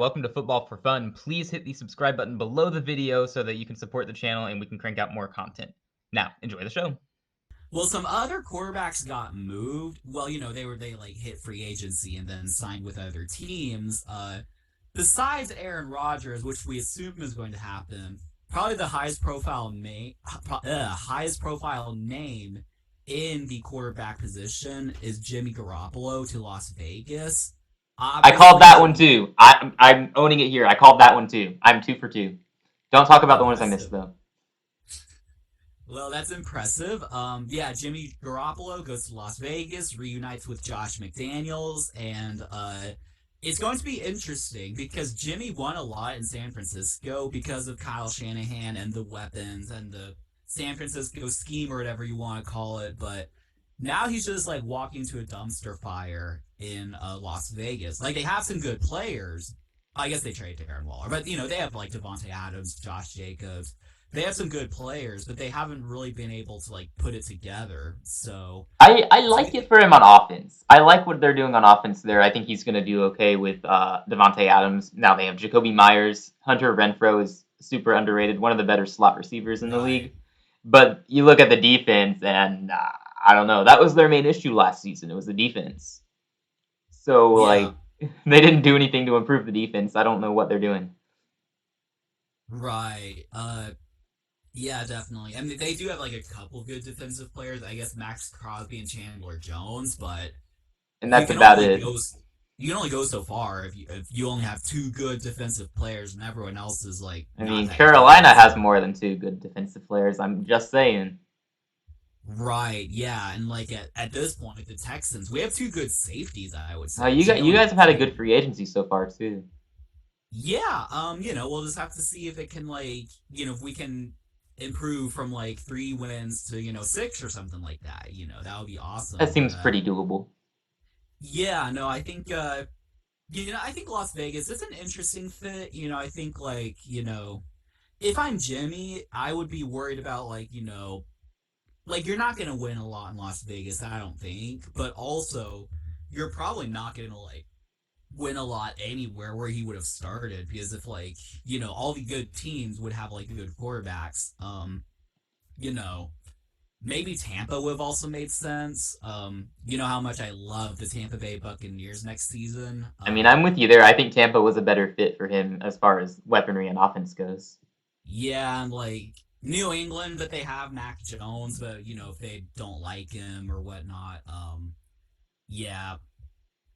Welcome to Football for Fun. Please hit the subscribe button below the video so that you can support the channel and we can crank out more content. Now, enjoy the show. Well, some other quarterbacks got moved. Well, they hit free agency and then signed with other teams. Besides Aaron Rodgers, which we assume is going to happen, probably the highest profile name in the quarterback position is Jimmy Garoppolo to Las Vegas. I called that Obviously, one too. I'm owning it here. I called that one too. I'm 2 for 2. Don't talk about the ones I missed impressive. though. Well, that's impressive. Yeah, Jimmy Garoppolo goes to Las Vegas, reunites with Josh McDaniels, and it's going to be interesting because Jimmy won a lot in San Francisco because of Kyle Shanahan and the weapons and the San Francisco scheme or whatever you want to call it. But now he's just like walking to a dumpster fire in Las Vegas. Like they have some good players. I guess they traded Darren Waller, but they have like Devontae Adams, Josh Jacobs. They have some good players, but they haven't really been able to like put it together. So I it's like it for him on offense. I like what they're doing on offense there. I think he's going to do okay with Devontae Adams. Now they have Jacoby Myers. Hunter Renfrow is super underrated, one of the better slot receivers in the right. league. But you look at the defense, and I don't know. That was their main issue last season. It was the defense. So, Yeah, like, they didn't do anything to improve the defense. I don't know what they're doing. right. Yeah, definitely. I mean, they do have like a couple good defensive players. I guess Max Crosby and Chandler Jones, but And you that's can about only it. go you can only go so far if you only have two good defensive players and everyone else is like I not mean, that good. Carolina has So more than 2 good defensive players. I'm just saying. right, yeah, and like at this point, the Texans we have two good safeties. I would say You Geno and guys have had a good McKinnon. free agency so far, too. Yeah, we'll just have to see if it can like if we can improve from like 3 wins to 6 or something like that. That would be awesome. That But seems pretty doable. yeah, no, I think I think Las Vegas is an interesting fit. I think like if I'm Jimmy, I would be worried about like like you're not gonna win a lot in Las Vegas, I don't think, but also you're probably not gonna like win a lot anywhere where he would have started because if like all the good teams would have like good quarterbacks, you know maybe Tampa would have also made sense. You know how much I love the Tampa Bay Buccaneers next season. I mean, I'm with you there. I think Tampa was a better fit for him as far as weaponry and offense goes. Yeah, and like New England, but they have Mac Jones, but if they don't like him or whatnot, yeah,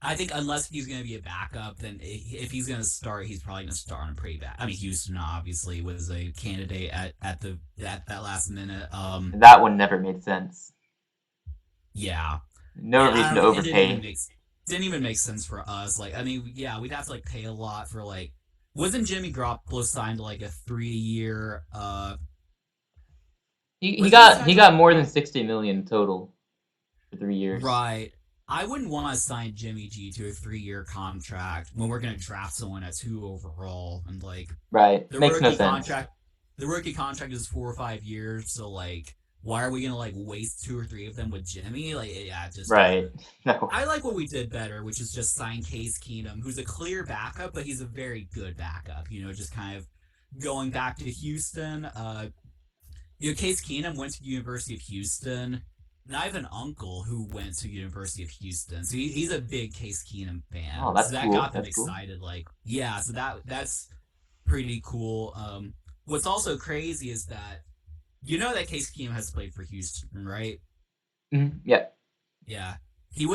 I think unless he's going to be a backup, then if he's going to start, he's probably going to start on a pretty bad. I mean, Houston obviously was a candidate at that last minute. That one never made sense. Yeah, No I reason don't to think it overpay. didn't even make sense for us. Like, I mean, yeah, we'd have to like pay a lot for like. Wasn't Jimmy Garoppolo signed to like a 3 year? Wasn't he signed He to got like more than 60 million total for 3 years. right? I wouldn't want to sign Jimmy G to a 3 year contract when we're going to draft someone at 2 overall and like Right. the Makes no rookie sense. contract. The rookie contract is 4 or 5 years, so like, why are we gonna like waste 2 or 3 of them with Jimmy? Like, yeah, just Right. No. I like what we did better, which is just sign Case Keenum, who's a clear backup, but he's a very good backup. Just kind of going back to Houston. Case Keenum went to the University of Houston, and I have an uncle who went to University of Houston, so he's a big Case Keenum Oh, fan. that's So that cool. got them That's cool. excited. Like, yeah, so that's pretty cool. What's also crazy is that that Case Keenum has played for Houston, right? Yeah. Yeah, he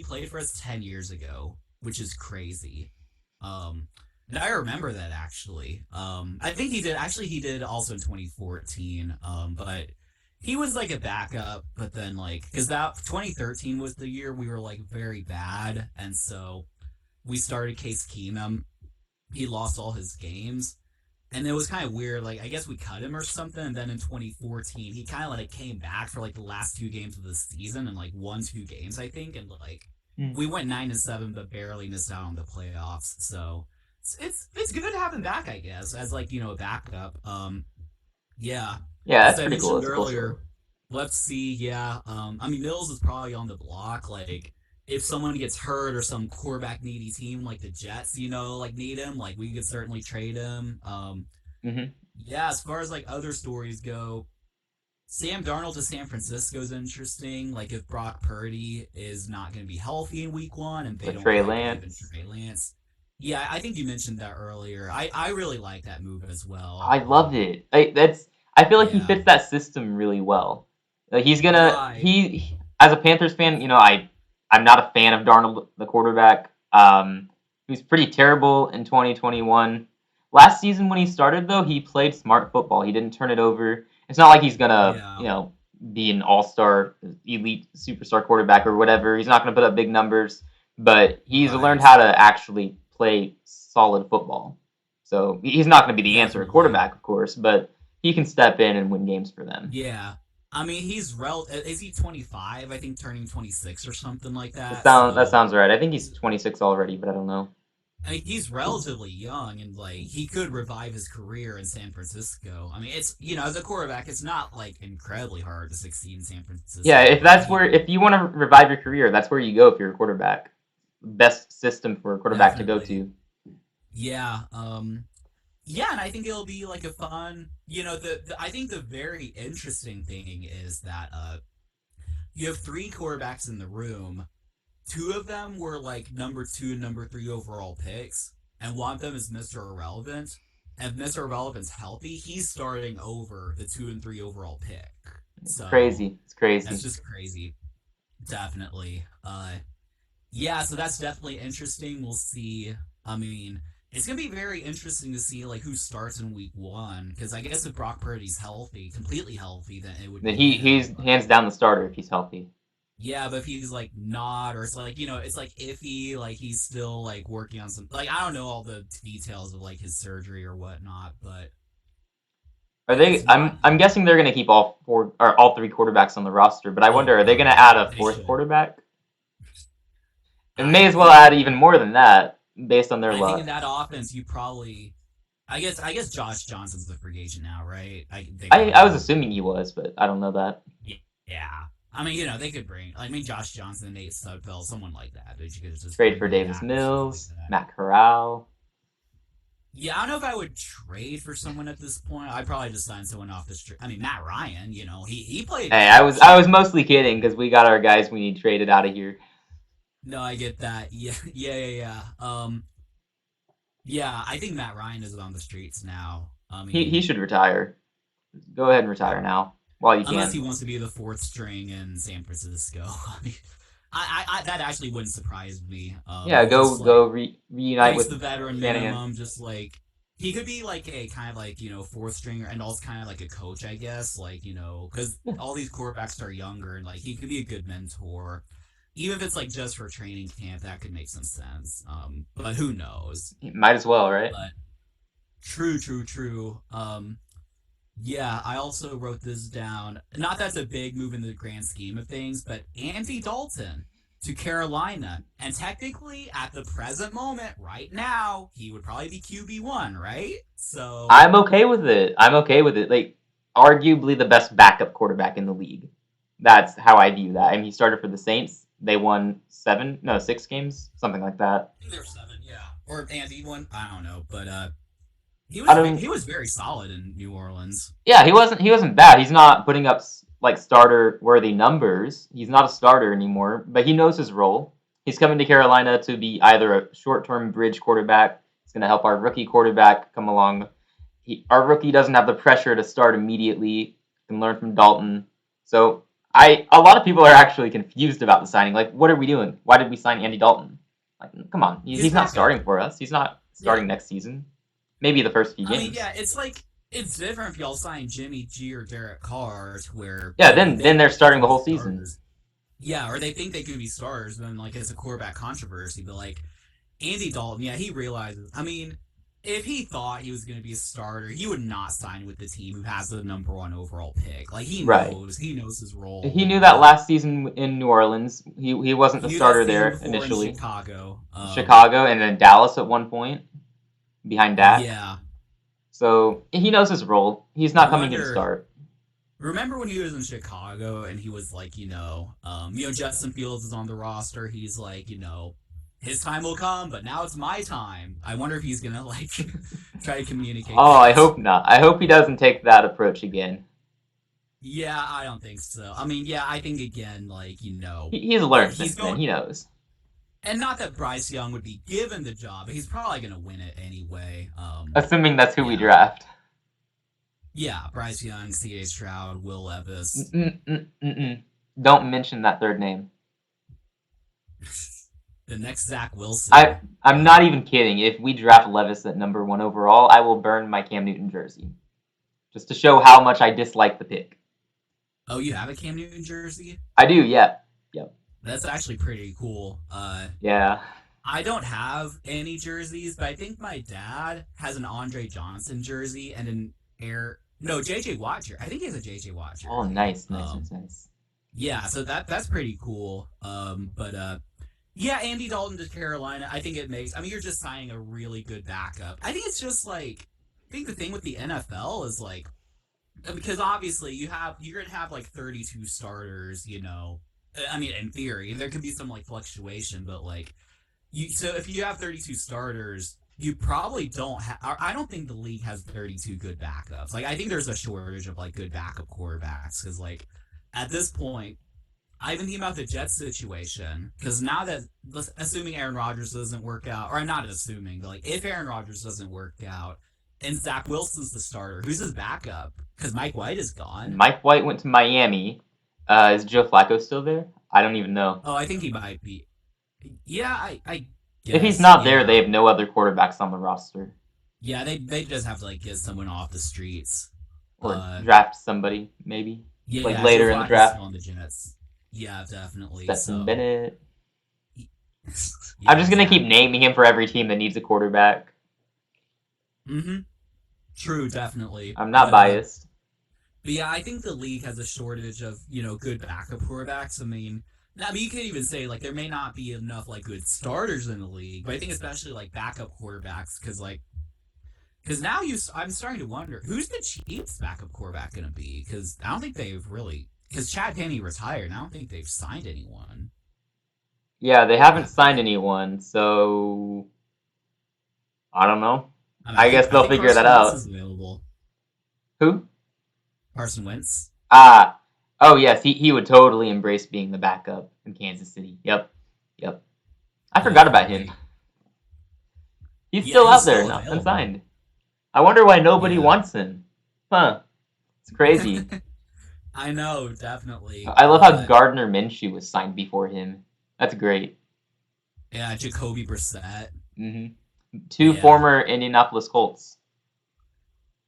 played for us 10 years ago, which is crazy. Um, and I remember that actually. I think he did also in 2014. But he was like a backup, but then like because that 2013 was the year we were like very bad, and so we started Case Keenum. He lost all his games. And it was kind of weird. Like, I guess we cut him or something. And then in 2014, he kind of like came back for like the last 2 games of the season and like won 2 games, I think. And like Mm. we went 9-7, but barely missed out on the playoffs. So it's good to have him back, I guess, as like a backup. Yeah, Yeah, as that's I pretty cool. mentioned That's a cool story. earlier, let's see. Yeah, I mean Mills is probably on the block. Like if someone gets hurt or some quarterback needy team like the Jets, like need him, like we could certainly trade him. Hmm. Yeah, as far as like other stories go, Sam Darnold to San Francisco is interesting. Like if Brock Purdy is not going to be healthy in Week 1 and they With don't Trey quite believe in Lance. Trey Lance, yeah, I think you mentioned that earlier. I really like that move as well. I loved it. I feel like he Yeah, fits that system really well. right. He as a Panthers fan, I'm not a fan of Darnold, the quarterback. He was pretty terrible in 2021. Last season when he started though, he played smart football. He didn't turn it over. It's not like he's gonna, Yeah, be an all-star, elite superstar quarterback or whatever. He's not gonna put up big numbers, but he's learned right. how to actually play solid football. So he's not going to be the answer at Definitely. quarterback, of course, but he can step in and win games for them. Yeah. I mean, is he 25? I think turning 26 or something like that. That So sounds right. I think he's 26 already, but I don't know. I mean, he's relatively young and like he could revive his career in San Francisco. I mean, it's as a quarterback, it's not like incredibly hard to succeed in San Yeah, Francisco, if but that's where if you want to revive your career, that's where you go if you're a quarterback. Best system for a quarterback to go definitely, to. yeah, yeah, and I think it'll be like a fun, I think the very interesting thing is that you have three quarterbacks in the room. Two of them were like number 2 and number 3 overall picks, and one of them is Mr. Irrelevant. And if Mr. Irrelevant's healthy, he's starting over the 2 and 3 overall pick. It's So crazy. It's that's crazy. just crazy. Definitely. Yeah, so that's definitely interesting. We'll see. I mean, it's gonna be very interesting to see like who starts in week 1. Because I guess if Brock Purdy's healthy, completely healthy, then it would Then be he's him. But hands down the starter if he's healthy. yeah, but if he's like not, or it's like it's like iffy, like he's still like working on some, like I don't know all the details of like his surgery or whatnot, but Are if it's they? not, I'm guessing they're going to keep all four or all three quarterbacks on the roster, but I oh wonder are they going to god, add a they fourth should. quarterback? And may I as well think add even more than that based on their I think in luck. that offense you probably, I guess Josh Johnson's the free agent now, right? They I was probably assuming he was, but I don't know that. yeah. I mean, they could bring. I mean, Josh Johnson, Nate Sudfeld, someone like that. They could just Trade bring for them Davis back or something like Mills, that. Matt Corral. Yeah, I don't know if I would trade for someone at this point. I'd probably just sign someone off the street. I mean, Matt Ryan, he played Hey, I was exceptionally mostly well. kidding because we got our guys we need traded out of here. No, I get that. Yeah, yeah. Yeah, I think Matt Ryan is on the streets now. I He mean, should retire. Go ahead and retire now while you unless can. he wants to be the fourth string in San Francisco. I mean, I that actually wouldn't surprise me. Yeah, Just like reunite takes with the veteran Shanahan. minimum, just like he could be like a kind of like fourth stringer and also kind of like a coach, I guess. Like because Yeah, all these quarterbacks are younger and like he could be a good mentor, even if it's like just for training camp. That could make some sense. But who knows? might as well, right? But true, true, true. Yeah, I also wrote this down. Not that's a big move in the grand scheme of things, but Andy Dalton to Carolina. And technically, at the present moment, right now, he would probably be QB1, right? So, I'm okay with it. I'm okay with it. Like, arguably the best backup quarterback in the league. That's how I view that. I mean, he started for the Saints. They won 6 games, something like that. I think there were 7, yeah. Or Andy one, I don't know, but I don't. he was very solid in New Orleans. Yeah, he wasn't bad. He's not putting up like starter worthy numbers. He's not a starter anymore, but he knows his role. He's coming to Carolina to be either a short term bridge quarterback. He's going to help our rookie quarterback come along. Our rookie doesn't have the pressure to start immediately. Can learn from Dalton. So a lot of people are actually confused about the signing. Like, what are we doing? Why did we sign Andy Dalton? Like, come on, His he's not backup. starting for us. He's not Yeah. starting next season. Maybe the first few I mean, games. yeah, it's like it's different if y'all sign Jimmy G or Derek Carr, to where Yeah, they then they're think they starting can the be whole season. starters. Yeah, or they think they could be starters, then like it's a quarterback controversy. But like Andy Dalton, yeah, he realizes. I mean, if he thought he was going to be a starter, he would not sign with the team who has the number 1 overall pick. Like Right. he knows his He role. knew that last season in New Orleans. He wasn't He the knew that starter season there before in initially. Chicago. Chicago and then Dallas at one point behind Dak. Yeah, So he knows his role. He's I not coming here to wonder. start. remember when he was in Chicago and he was like, Justin Fields is on the roster. He's like, his time will come, but now it's my time. I wonder if he's gonna like try to communicate Oh, I that. hope not. I hope he doesn't take that approach again. Yeah, I don't think so. I mean, yeah, I think again, like, He's learned he's since then. going, He knows. and not that Bryce Young would be given the job, but he's probably gonna win it anyway. Assuming that's who we Yeah, draft. yeah, Bryce Young, C.A. Stroud, Will Levis. Mm-mm-mm-mm. Don't mention that third name. The next Zach I Wilson. I'm not even kidding. If we draft Levis at number 1 overall, I will burn my Cam Newton jersey just to show how much I dislike the pick. Oh, you have a Cam Newton jersey? I do, yeah, yep, That's actually pretty cool. yeah. I don't have any jerseys, but I think my dad has an Andre Johnson jersey and an Air. No, JJ Watt jersey. I think he has a JJ Watt Oh, jersey. nice, nice, nice, nice. Yeah, so that's pretty cool. But yeah, Andy Dalton to Carolina. I think it makes. I mean, you're just signing a really good backup. I think it's just like. I think the thing with the NFL is like because obviously you're gonna have like 32 starters. I mean, in theory, there could be some like fluctuation, but like so if you have 32 starters, you probably don't have. I don't think the league has 32 good backups. Like, I think there's a shortage of like good backup quarterbacks because like at this point, I've been thinking about the Jets situation because now that assuming Aaron Rodgers doesn't work out, or I'm not assuming, but like if Aaron Rodgers doesn't work out and Zach Wilson's the starter, who's his backup? Because Mike White is gone. Mike White went to Miami. Is Joe Flacco still there? I don't even know. Oh, I think he might be. Yeah, I If he's guess. not there, Yeah. they have no other quarterbacks on the roster. Yeah, they just have to like get someone off the streets. Or Uh, draft somebody, maybe. Like yeah, Joe later in the Flacco's still draft. on the Jets. Yeah, definitely. Stetson So, Bennett. I'm yeah, just gonna keep exactly. naming him for every team that needs a quarterback. Mm-hmm. True, definitely. I'm not biased. But yeah, I think the league has a shortage of good backup quarterbacks. I mean, you can even say like there may not be enough like good starters in the league, but I think especially like backup quarterbacks because now I'm starting to wonder who's the Chiefs' backup quarterback going to be because I don't think they've really because Chad Henne retired. And I don't think they've signed anyone. Yeah, they haven't signed anyone, so I don't know. I, mean, I I guess think I they'll think figure that Carson Wentz out. is available. Who? Carson Wentz. Ah, oh yes, he would totally embrace being the backup in Kansas City. Yep, yep. I forgot about him. Definitely. He's Yeah, still he's out there, still not available. unsigned. I wonder why nobody Yeah. wants him. Huh? It's crazy. I know, definitely. I love how Gardner Minshew was signed before him. That's great. Yeah, Jacoby Brissett. hmm Two Yeah. former Indianapolis Colts.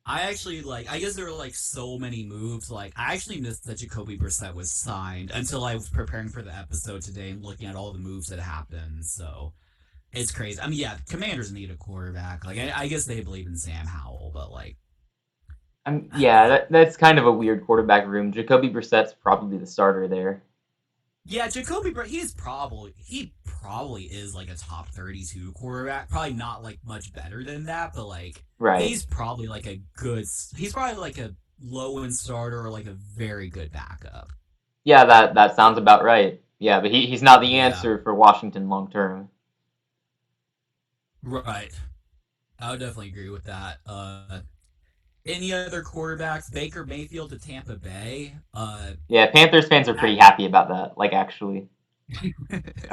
I actually like. I guess there were like so many moves. Like I actually missed that Jacoby Brissett was signed until I was preparing for the episode today and looking at all the moves that happened. So it's crazy. I mean, yeah, Commanders need a quarterback. Like I guess they believe in Sam Howell, but like I don't Yeah, know. that's kind of a weird quarterback room. Jacoby Brissett's probably the starter there. Yeah, Jacoby Brissett. He probably is like a top 32 quarterback. Probably not like much better than that, but like Right. he's probably like a good. He's probably like a low end starter or like a very good backup. Yeah, that sounds about right. Yeah, but he's not the Yeah, answer for Washington long term. right. I would definitely agree with that. Any other quarterbacks? Baker Mayfield to Tampa Bay. Yeah, Panthers fans are That, pretty happy about that. Like actually,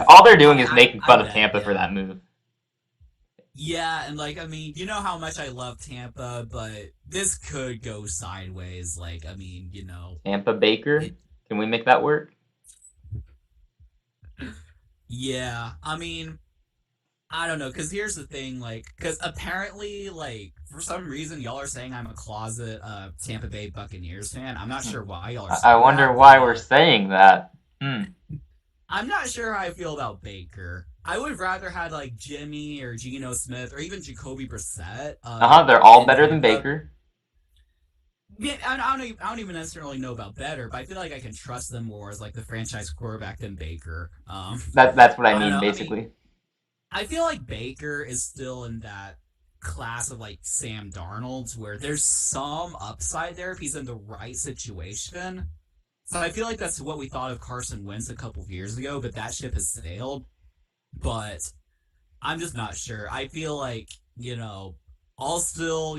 all they're doing is making I fun of bet. Tampa for Yeah, that move. yeah, and like I mean, you know how much I love Tampa, but this could go sideways. Like I mean, Tampa Baker, it. can we make that work? Yeah, I mean, I don't know, because here's the thing, like, because apparently, like, for some reason, y'all are saying I'm a closet Tampa Bay Buccaneers fan. I'm not Hmm. sure why y'all are I saying wonder that, but why we're saying that. Hmm. I'm not sure how I feel about Baker. I would rather had like Jimmy or Geno Smith or even Jacoby Brissett They're all in better than Tampa. Baker. Yeah, I don't even necessarily know about better, but I feel like I can trust them more as like the franchise quarterback than Baker. That's what I I don't mean know. I mean, basically. I feel like Baker is still in that class of like Sam Darnold's where there's some upside there if he's in the right situation. So I feel like that's what we thought of Carson Wentz a couple of years ago, but that ship has sailed. But I'm just not sure. I feel like, I'll still,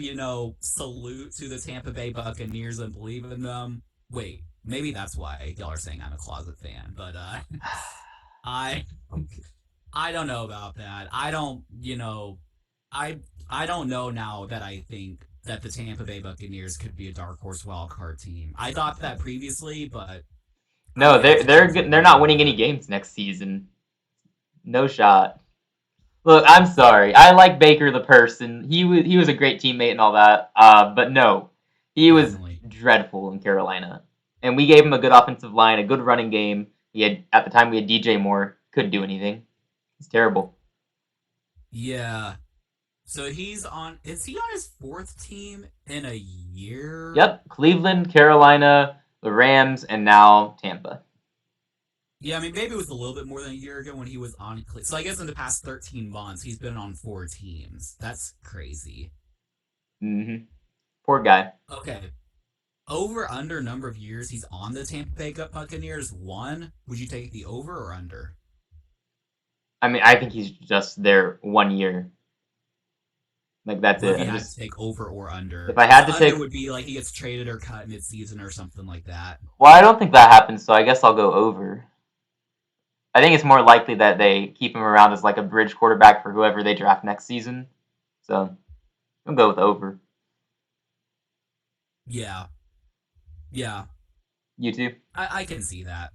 salute to the Tampa Bay Buccaneers and believe in them. Wait, maybe that's why y'all are saying I'm a closet fan, but I I don't know about that. I don't, I don't know now that I think that the Tampa Bay Buccaneers could be a dark horse wild card team. I thought that previously, but No, I have to change my they're not mind on winning any that. games next season. No shot. Look, I'm sorry. I like Baker the person. He was a great teammate and all that. But no, he was Definitely. dreadful in Carolina. And we gave him a good offensive line, a good running game. He had at the time we had DJ Moore. Couldn't do anything. It's terrible. Yeah. So is he on his fourth team in a year? Yep, Cleveland, Carolina, the Rams, and now Tampa. Yeah, I mean, maybe it was a little bit more than a year ago when he was on. So I guess in the past 13 months, he's been on four teams. That's crazy. Poor guy. Okay. Over under number of years he's on the Tampa Bay Buccaneers, one. Would you take the over or under? I mean, I think he's just there 1 year. Like that's What it. if you I'm had to just take over or under? if I Because had to under take. would be like he gets traded or cut mid-season or something like that. Well, I don't think that happens, so I guess I'll go over. I think it's more likely that they keep him around as like a bridge quarterback for whoever they draft next season. So I'll go with over. Yeah, yeah, You too? I can see that.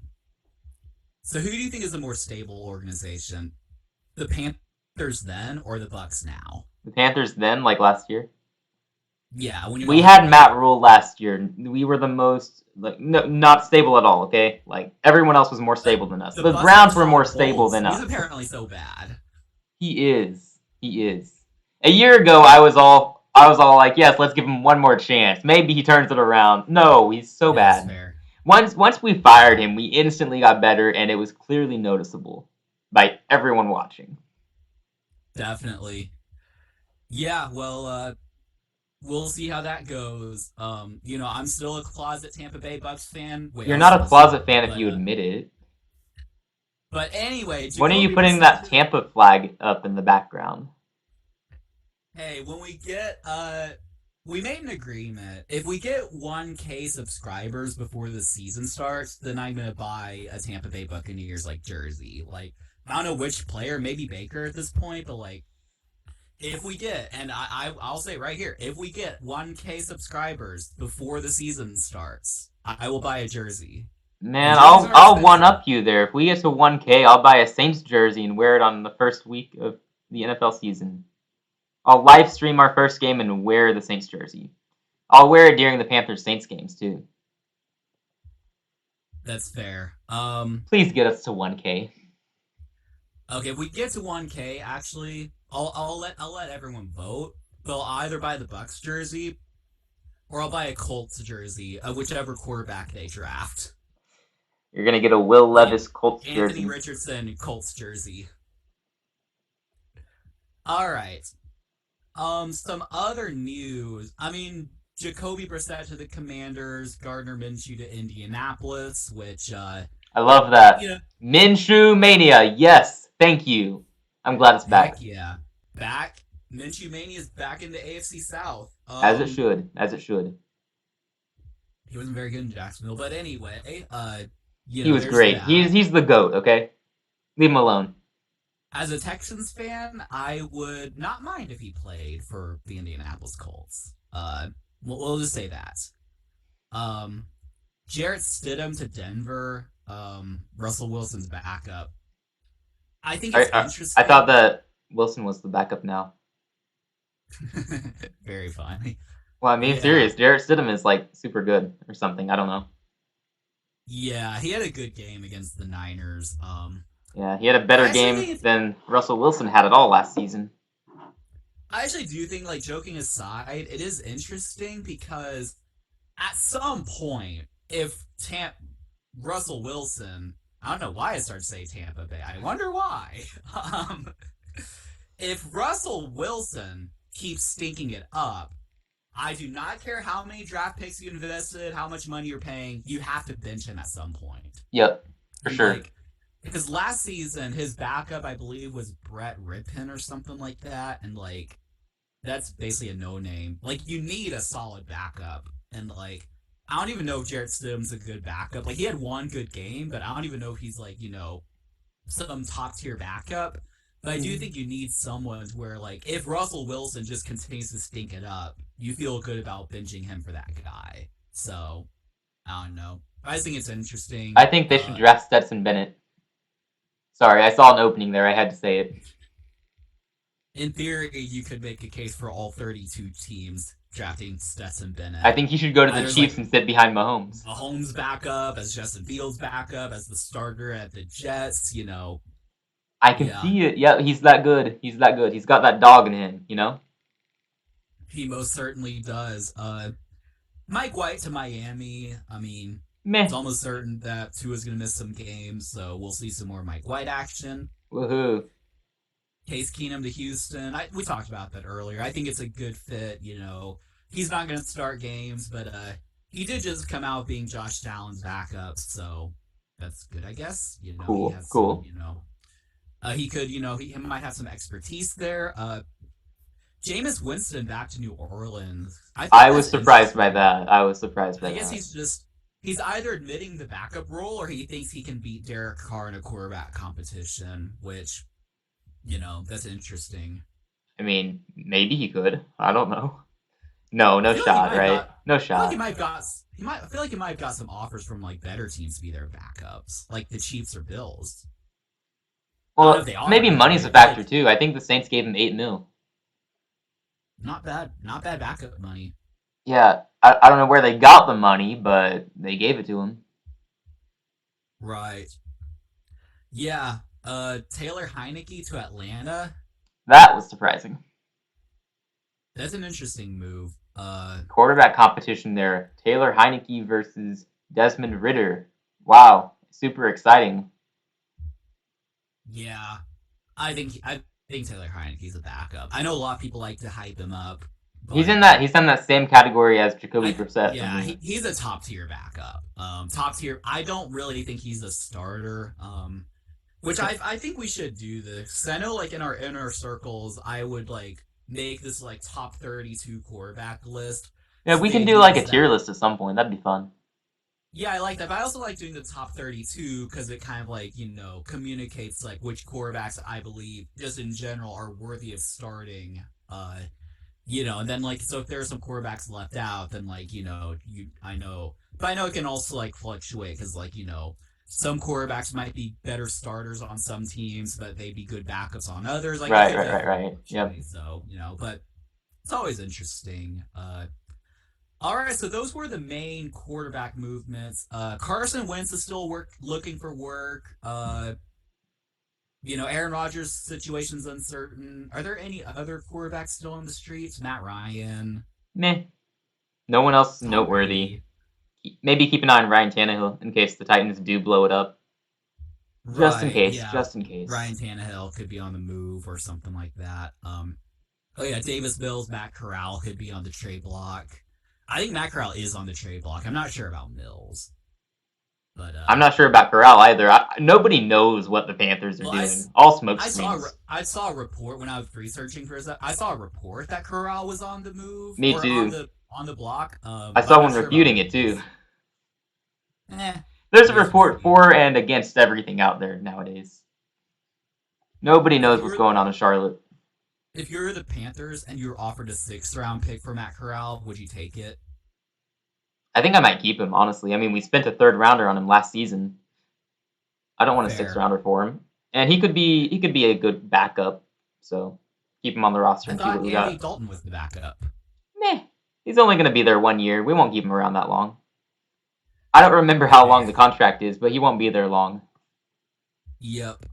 So who do you think is a more stable organization? The Panthers then or the Bucs now? The Panthers then, like last year. Yeah, when you We don't have had Baker. Matt Rule last year. We were the most like no, not stable at all. Okay, like everyone else was more But stable than us. the The Bucs have Browns were Todd more stable Bowles. than He's us. apparently so bad. He is. He is. A year ago, I was all like, yes, let's give him one more chance. Maybe he turns it around. No, he's so Yeah, that's bad. fair. Once we fired him, we instantly got better, and it was clearly noticeable by everyone watching. Definitely. Yeah, well, we'll see how that goes. I'm still a closet Tampa Bay Bucks fan. Wait, I You're was not a supposed to say closet that, fan if but you admit it. When are you Jacoby putting Brissett that to the. Tampa flag up in the background? Hey, when we made an agreement. If we get 1K subscribers before the season starts, then I'm gonna buy a Tampa Bay Buccaneers like jersey. Like I don't know which player, maybe Baker at this point, but like if we get, and I'll say right here, if we get 1K subscribers before the season starts, I will buy a jersey. And Man, jerseys are I'll one expensive. up you there. If we get to 1K, I'll buy a Saints jersey and wear it on the first week of the NFL season. I'll live stream our first game and wear the Saints jersey. I'll wear it during the Panthers Saints games too. That's fair. Please get us to 1K. Okay, if we get to 1K, actually, I'll let everyone vote. They'll either buy the Bucks jersey or I'll buy a Colts jersey of whichever quarterback they draft. You're gonna get a Will Like Levis Colts Anthony jersey. Richardson Colts jersey. All right. Some other news. I mean, Jacoby Brissett to the Commanders, Gardner Minshew to Indianapolis, which I love that. you know, Minshew Mania. Yes, thank you. I'm glad it's heck back. yeah, back. Minshew Mania is back in the AFC South. As it should. As it should. He wasn't very good in Jacksonville, but anyway, He was there's great. that. He's the GOAT, okay? Leave him alone. As a Texans fan, I would not mind if he played for the Indianapolis Colts. We'll just say that. Um, Jarrett Stidham to Denver. Russell Wilson's backup. I think I, it's I, I thought interesting. that Wilson was the backup now. Very funny. Well, I mean, Yeah, serious. Jarrett Stidham is like super good or something. I don't know. yeah. He had a good game against the Niners. Yeah, he had a I better actually game think it's. than Russell Wilson had at all last season. I actually do think, like, joking aside, it is interesting because at some point, if Russell Wilson, I don't know why I started to say Tampa Bay. I wonder why. Um, if Russell Wilson keeps stinking it up, I do not care how many draft picks you invested, how much money you're paying, you have to bench him at some point. Yep, for And sure. like, because last season his backup I believe was Brett Rippon or something like that, and like that's basically a no name. Like you need a solid backup, and like I don't even know if Jarrett Stidham's a good backup. Like he had one good game, but I don't even know if he's like some top tier backup. But I do think you need someone where like if Russell Wilson just continues to stink it up, you feel good about benching him for that guy. So I don't know. I just think it's interesting. I think they should draft Stetson Bennett. Sorry, I saw an opening there. I had to say it. In theory, you could make a case for all 32 teams drafting Stetson Bennett. I think he should go to the There's Chiefs like and sit behind Mahomes. Mahomes backup as Justin Fields backup as the starter at the Jets. I can see it. Yeah, he's that good. He's that good. He's got that dog in him, you know? He most certainly does. Mike White to Miami. I mean, Meh. it's almost certain that Tua's going to miss some games, so we'll see some more Mike White action. Woohoo. Case Keenum to Houston. We talked about that earlier. I think it's a good fit. He's not going to start games, but he did just come out being Josh Allen's backup, so that's good, I guess. Cool. He has Cool. He could, he might have some expertise there. Jameis Winston back to New Orleans. I was surprised by that. I guess he's either admitting the backup role or he thinks he can beat Derek Carr in a quarterback competition, which, that's interesting. I mean, maybe he could. I don't know. No shot, right? No shot. I feel like he might have got some offers from like better teams to be their backups, like the Chiefs or Bills. Well, maybe money's a factor too. I think the Saints gave him $8 million. Not bad backup money. Yeah, I don't know where they got the money, but they gave it to him. Right. Yeah. Taylor Heineke to Atlanta. That was surprising. That's an interesting move. Quarterback competition there. Taylor Heineke versus Desmond Ridder. Wow, super exciting. Yeah, I think Taylor Heineke's a backup. I know a lot of people like to hype him up. He's in that same category as Jacoby Brissett. Yeah, he's a top tier backup. Top tier. I don't really think he's a starter. Which I think we should do this. I know, like in our inner circles, I would like make this like top 32 quarterback list. Yeah, we can do like a tier list at some point. That'd be fun. Yeah, I like that. But I also like doing the top 32 because it kind of like, communicates like which quarterbacks I believe just in general are worthy of starting. And then like, so if there are some quarterbacks left out, then like, I know it can also like fluctuate because like, some quarterbacks might be better starters on some teams, but they'd be good backups on others. Like right. Yep. So, but it's always interesting. All right, so those were the main quarterback movements. Carson Wentz is still looking for work. Aaron Rodgers' situation's uncertain. Are there any other quarterbacks still on the streets? Matt Ryan. Meh. No one else noteworthy. Maybe keep an eye on Ryan Tannehill in case the Titans do blow it up. Just in case. Ryan Tannehill could be on the move or something like that. Davis Mills, Matt Corral could be on the trade block. I think Matt Corral is on the trade block. I'm not sure about Mills. But I'm not sure about Corral either. Nobody knows what the Panthers are doing. All smoke screens. I saw a report when I was researching for that. I saw a report that Corral was on the move. Me too. On the block. I saw one refuting it too. There's a report for and against everything out there nowadays. Nobody knows what's going on in Charlotte. If you're the Panthers and you're offered a 6th round pick for Matt Corral, would you take it? I think I might keep him, honestly. I mean, we spent a 3rd rounder on him last season. I don't want a 6th rounder for him. And he could be a good backup. So keep him on the roster and see what we got. Andy Dalton was the backup. Meh. He's only going to be there 1 year. We won't keep him around that long. I don't remember how long the contract is, but he won't be there long. Yep.